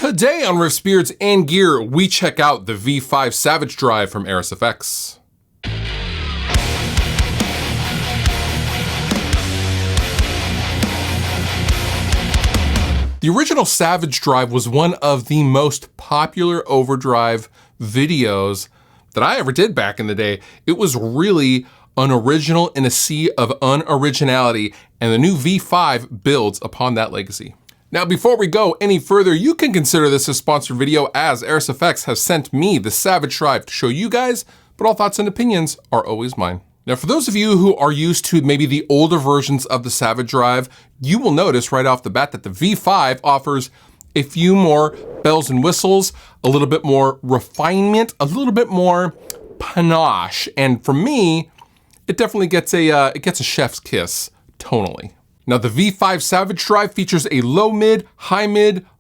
Today on Riffs, Beards, and Gear, we check out the V5 Savage Drive from Airis Effects. The original Savage Drive was one of the most popular overdrive videos that I ever did back in the day. It was really unoriginal in a sea of unoriginality, and the new V5 builds upon that legacy. Now, before we go any further, you can consider this a sponsored video, as Airis Effects has sent me the Savage Drive to show you guys, but all thoughts and opinions are always mine. Now, for those of you who are used to maybe the older versions of the Savage Drive, you will notice right off the bat that the V5 offers a few more bells and whistles, a little bit more refinement, a little bit more panache. And for me, it definitely gets a chef's kiss tonally. Now, the V5 Savage Drive features a low mid,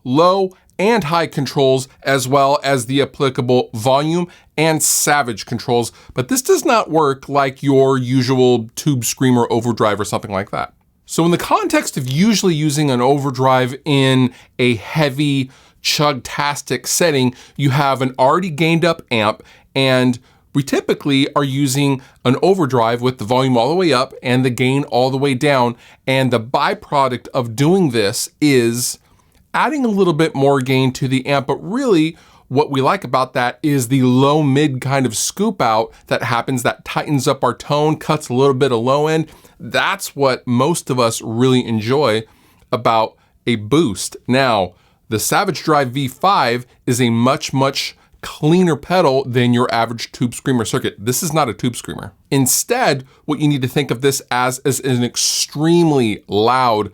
low, and high controls, as well as the applicable volume and Savage controls, but this does not work like your usual tube screamer overdrive or something like that. So in the context of usually using an overdrive in a heavy chug-tastic setting, you have an already gained up amp, and we typically are using an overdrive with the volume all the way up and the gain all the way down, and the byproduct of doing this is adding a little bit more gain to the amp, but really what we like about that is the low mid kind of scoop out that happens, that tightens up our tone, cuts a little bit of low end. That's what most of us really enjoy about a boost. Now, the Savage Drive V5 is a much cleaner pedal than your average tube screamer circuit. This is not a tube screamer. Instead, what you need to think of this as is an extremely loud,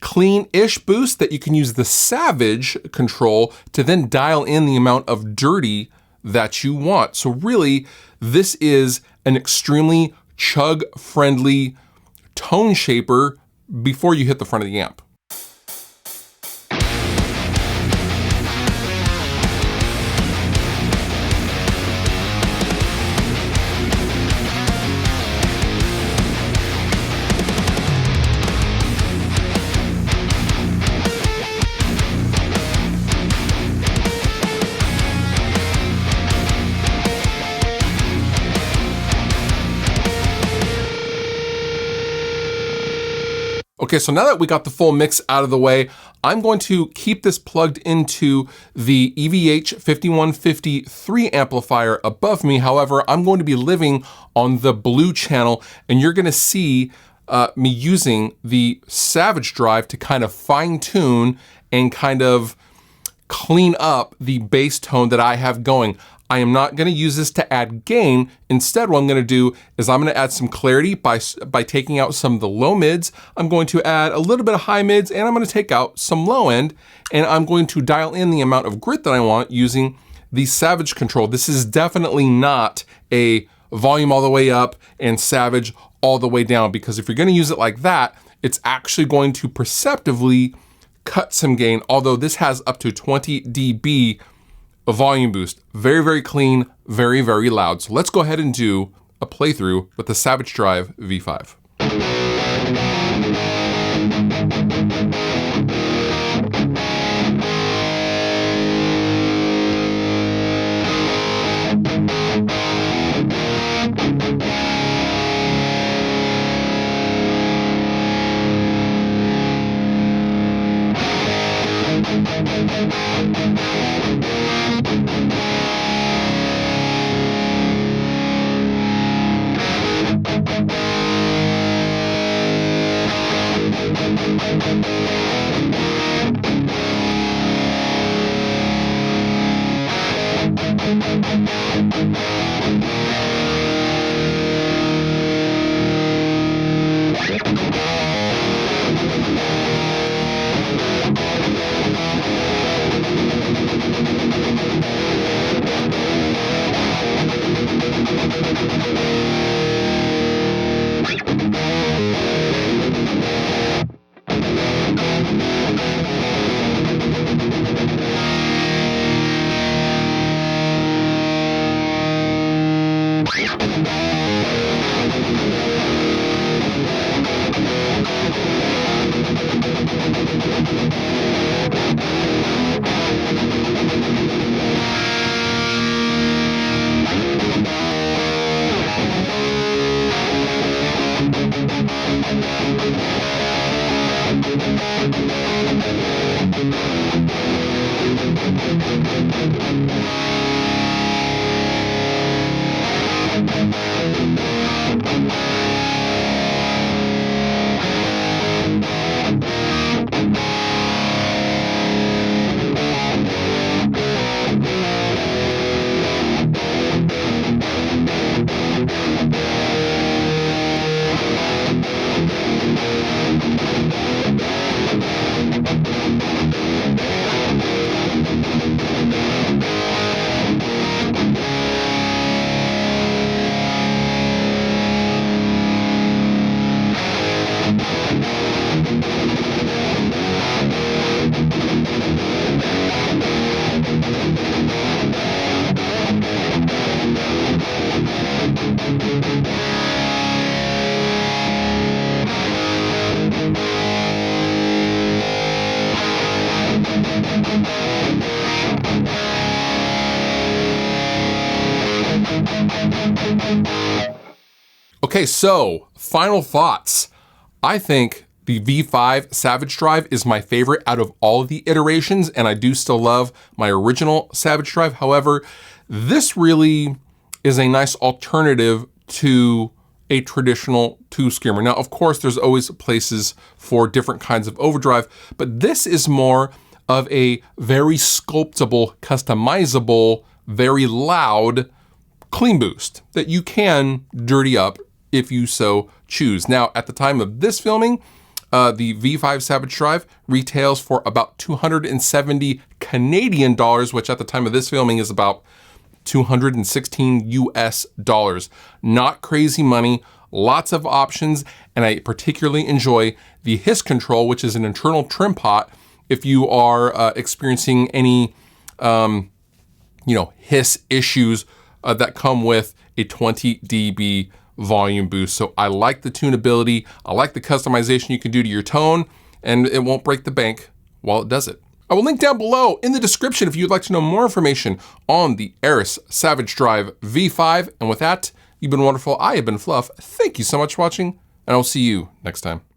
clean-ish boost that you can use the Savage control to then dial in the amount of dirty that you want. So really, this is an extremely chug-friendly tone shaper before you hit the front of the amp. Okay, so now that we got the full mix out of the way, I'm going to keep this plugged into the EVH 5153 amplifier above me. However, I'm going to be living on the blue channel, and you're gonna see me using the Savage Drive to kind of fine tune and kind of clean up the bass tone that I have going. I am not gonna use this to add gain. Instead, what I'm gonna do is I'm gonna add some clarity by taking out some of the low mids. I'm going to add a little bit of high mids, and I'm gonna take out some low end, and I'm going to dial in the amount of grit that I want using the Savage control. This is definitely not a volume all the way up and Savage all the way down, because if you're gonna use it like that, it's actually going to perceptively cut some gain, although this has up to 20 dB a volume boost. Very clean, very loud. So let's go ahead and do a playthrough with the Savage Drive V5. Okay, so final thoughts. I think the V5 Savage Drive is my favorite out of all of the iterations, and I do still love my original Savage Drive. However, this really is a nice alternative to a traditional tube screamer. Now, of course, there's always places for different kinds of overdrive, but this is more of a very sculptable, customizable, very loud clean boost that you can dirty up if you so choose. Now, at the time of this filming, the V5 Savage Drive retails for about 270 Canadian dollars, which at the time of this filming is about 216 US dollars. Not crazy money, lots of options, and I particularly enjoy the hiss control, which is an internal trim pot if you are experiencing any hiss issues that come with a 20 dB volume boost. So I like the tunability, I like the customization you can do to your tone, and it won't break the bank while it does it. I will link down below in the description if you'd like to know more information on the Airis Savage Drive V5. And with that, you've been wonderful. I have been Fluff. Thank you so much for watching, and I'll see you next time.